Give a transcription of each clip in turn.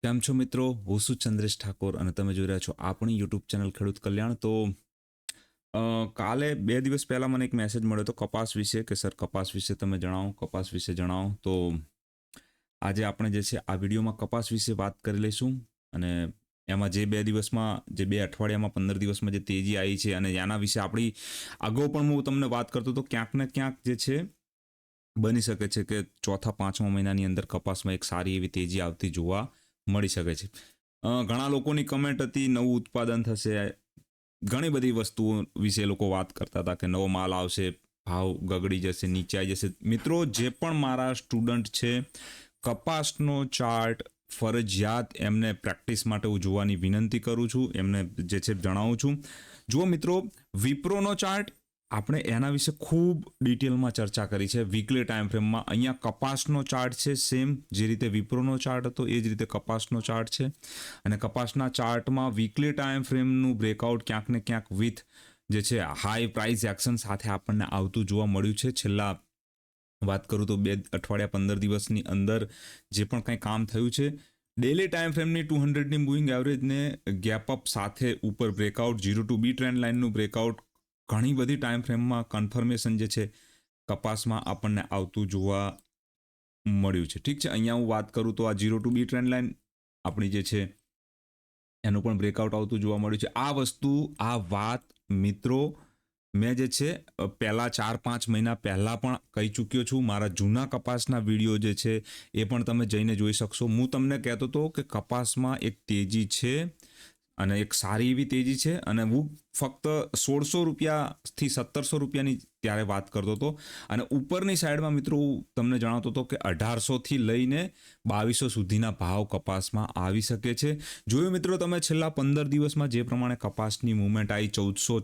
કેમ છો મિત્રો? હું છું ચંદ્રેશ ઠાકોર અને તમે જોઈ રહ્યા છો આપણી યુટ્યુબ ચેનલ ખેડૂત કલ્યાણ. તો કાલે 2 દિવસ પહેલા મને એક મેસેજ મળ્યો હતો કપાસ વિશે કે સર કપાસ વિશે તમે જણાવો, કપાસ વિશે જણાવો. તો આજે આપણે જે છે આ વિડીયોમાં કપાસ વિશે વાત કરી લઈશું અને એમાં જે 2 દિવસમાં, જે 2 અઠવાડિયામાં, 15 દિવસમાં જે તેજી આવી છે અને એના વિશે આપણી અગાઉ પણ હું તમને વાત કરતો હતો. ક્યાંક ને ક્યાંક જે છે બની શકે છે કે ચોથા પાંચમા મહિનાની અંદર કપાસમાં એક સારી એવી તેજી આવતી જોવા મળી શકે છે. ઘણા લોકોની કમેન્ટ હતી નવું ઉત્પાદન થશે, ઘણી બધી વસ્તુઓ વિશે લોકો વાત કરતા હતા કે નવો માલ આવશે, ભાવ ગગડી જશે, નીચે આવી જશે. મિત્રો, જે પણ મારા સ્ટુડન્ટ છે, કપાસનો ચાર્ટ ફરજિયાત એમને પ્રેક્ટિસ માટે હું જોવાની વિનંતી કરું છું, એમને જે છે જણાવું છું. જુઓ મિત્રો, વિપ્રોનો ચાર્ટ આપણે એના વિશે ખૂબ ડિટેલમાં ચર્ચા કરી છે વીકલી ટાઈમ ફ્રેમમાં. અહીંયા કપાસનો ચાર્ટ છે સેમ જે રીતે વિપ્રોનો ચાર્ટ હતો એ જ રીતે કપાસનો ચાર્ટ છે અને કપાસના ચાર્ટમાં વીકલી ટાઈમ ફ્રેમનું બ્રેકઆઉટ ક્યાંક ને ક્યાંક વિથ જે છે હાઈ પ્રાઇસ એક્શન સાથે આપણને આવતું જોવા મળ્યું છે. છેલ્લા વાત કરું તો 2 અઠવાડિયા 15 દિવસની અંદર જે પણ કંઈ કામ થયું છે, ડેલી ટાઈમ ફ્રેમની 200ની મૂવિંગ એવરેજને ગેપ અપ સાથે ઉપર બ્રેકઆઉટ, 0 to B ટ્રેન્ડ લાઇનનું બ્રેકઆઉટ ઘણી બધી ટાઈમ ફ્રેમમાં કન્ફર્મેશન જે છે કપાસમાં આપણને આવતું જોવા મળ્યું છે. ઠીક છે, અહીંયા હું વાત કરું તો આ 0 to B ટ્રેન્ડ લાઇન આપણી જે છે એનું પણ બ્રેકઆઉટ આવતું જોવા મળ્યું છે. આ વસ્તુ, આ વાત મિત્રો મેં જે છે પહેલા 4-5 મહિના પહેલાં પણ કહી ચૂક્યો છું. મારા જૂના કપાસના વિડીયો જે છે એ પણ તમે જઈને જોઈ શકશો. હું તમને કહેતો હતો કે કપાસમાં એક તેજી છે અને એક સારી એવી તેજી છે અને હું ફક્ત 1600 રૂપિયાથી 1700 રૂપિયાની ત્યારે વાત કરતો હતો અને ઉપરની સાઈડમાં મિત્રો હું તમને જણાવતો હતો કે 1800થી લઈને 2200 સુધીના ભાવ કપાસમાં આવી શકે છે. જોયું મિત્રો તમે છેલ્લા 15 દિવસમાં જે પ્રમાણે કપાસની મુવમેન્ટ આવી, 1400,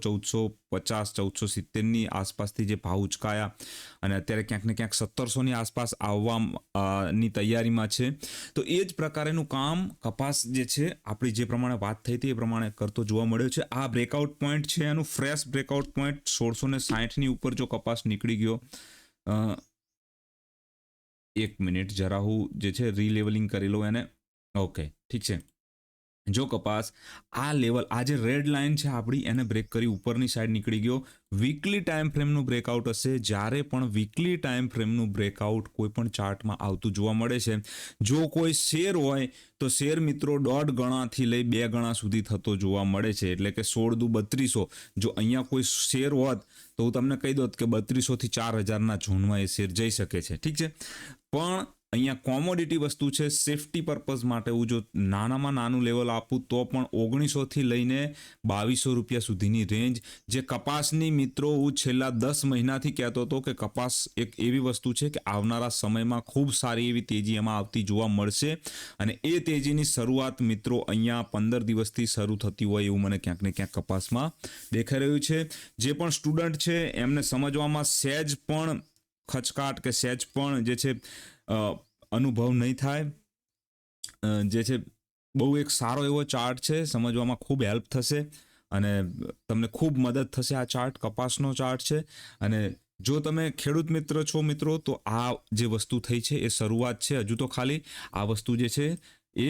1450, 1470ની આસપાસથી જે ભાવ ઉચકાયા અને અત્યારે ક્યાંક ને ક્યાંક 1700ની આસપાસ આવવાની તૈયારીમાં છે. તો એ જ પ્રકારેનું કામ કપાસ જે છે આપણી જે પ્રમાણે વાત થઈ હતી એ પ્રમાણે કરતો જોવા મળ્યો છે. આ બ્રેકઆઉટ પોઈન્ટ છે એનું ફ્રેશ બ્રેકઆઉટ પોઈન્ટ 1660ની ઉપર જો કપાસ નીકળી ગયો, 1 મિનિટ જરા હું જે છે રીલેવલિંગ કરી લઉં એને. ઓકે, ઠીક છે. જો કપાસ આ લેવલ, આ જે રેડ લાઇન છે આપણી, એને બ્રેક કરી ઉપરની સાઈડ નીકળી ગયો, વીકલી ટાઈમ ફ્રેમનું બ્રેકઆઉટ હશે. જ્યારે પણ વીકલી ટાઈમ ફ્રેમનું બ્રેકઆઉટ કોઈ પણ ચાર્ટમાં આવતું જોવા મળે છે, જો કોઈ શેર હોય તો શેર મિત્રો 1.5 ગણાથી લઈ 2 ગણા સુધી થતો જોવા મળે છે. એટલે કે 16 દુ 3200. જો અહીંયા કોઈ શેર હોત તો હું તમને કહી દોત કે 3200થી 4000ના ઝોનમાં એ શેર જઈ શકે છે. ઠીક છે, પણ અહીંયા કોમોડિટી વસ્તુ છે. સેફટી પર્પઝ માટે હું જો નાનામાં નાનું લેવલ આપું તો પણ 1900થી લઈને 2200 રૂપિયા સુધીની રેન્જ, જે કપાસની મિત્રો હું છેલ્લા 10 મહિનાથી કહેતો હતો કે કપાસ એક એવી વસ્તુ છે કે આવનારા સમયમાં ખૂબ સારી એવી તેજી એમાં આવતી જોવા મળશે અને એ તેજીની શરૂઆત મિત્રો અહીંયા 15 દિવસથી શરૂ થતી હોય એવું મને ક્યાંક ને ક્યાંક કપાસમાં દેખાઈ રહ્યું છે. જે પણ સ્ટુડન્ટ છે એમને સમજવામાં સહેજ પણ ખચકાટ કે સહેજ પણ જે છે અનુભવ નહીં થાય. જે છે બહુ એક સારો એવો ચાર્ટ છે, સમજવામાં ખૂબ હેલ્પ થશે અને તમને ખૂબ મદદ થશે. આ ચાર્ટ કપાસનો ચાર્ટ છે અને જો તમે ખેડૂત મિત્ર છો મિત્રો, તો આ જે વસ્તુ થઈ છે એ શરૂઆત છે. હજુ તો ખાલી આ વસ્તુ જે છે એ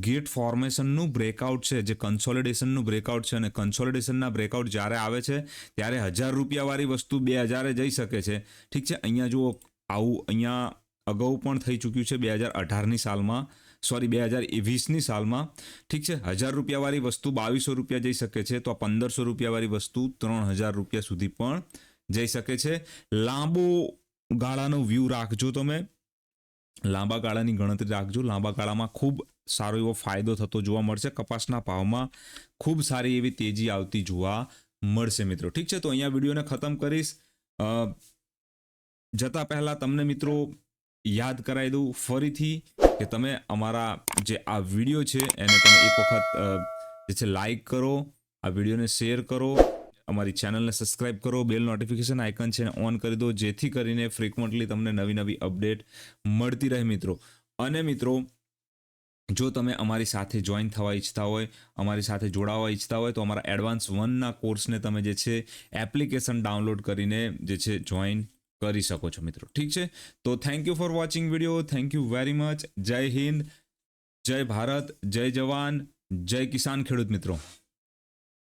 ગેટ ફોર્મેશનનું બ્રેકઆઉટ છે, જે કન્સોલિડેશનનું બ્રેકઆઉટ છે અને કન્સોલિડેશનના બ્રેકઆઉટ જ્યારે આવે છે ત્યારે 1000 રૂપિયાવાળી વસ્તુ 2000 જઈ શકે છે. ઠીક છે, અહીંયા જુઓ આવું અહીંયા અગાઉ પણ થઈ ચૂક્યું છે 2018ની સાલમાં, સોરી 2020ની સાલમાં. ઠીક છે, 1000 રૂપિયાવાળી વસ્તુ 2200 રૂપિયા જઈ શકે છે, તો આ 1500 રૂપિયાવાળી વસ્તુ 3000 રૂપિયા સુધી પણ જઈ શકે છે. લાંબો ગાળાનો વ્યૂ રાખજો તમે, લાંબા ગાળાની ગણતરી રાખજો. લાંબા ગાળામાં ખૂબ સારો એવો ફાયદો થતો જોવા મળશે. કપાસના ભાવમાં ખૂબ સારી એવી તેજી આવતી જોવા મળશે મિત્રો. ઠીક છે, તો અહીંયા વિડીયોને ખતમ કરીશ. જતા પહેલા તમને મિત્રો યાદ કરાવી દઉં ફરીથી કે તમે અમારા જે આ વિડીયો છે એને તમે એક વખત જે છે લાઈક કરો, આ વિડીયોને શેર કરો, અમારી ચેનલને સબસ્ક્રાઇબ કરો, બેલ નોટિફિકેશન આઇકન છે એને ઓન કરી દો, જેથી કરીને ફ્રિકવન્ટલી તમને નવી નવી અપડેટ મળતી રહે મિત્રો. અને મિત્રો, જો તમે અમારી સાથે જોઈન થવા ઈચ્છતા હોય, અમારી સાથે જોડાવા ઈચ્છતા હોય, તો અમારા એડવાન્સ 1ના કોર્સને તમે જે છે એપ્લિકેશન ડાઉનલોડ કરીને જે છે જોઈન કરી શકો છો મિત્રો. ઠીક છે, તો thank you for watching video. Thank you very much. જય હિન્દ. જય ભારત, જય જવાન, જય કિસાન ખેડૂત મિત્રો.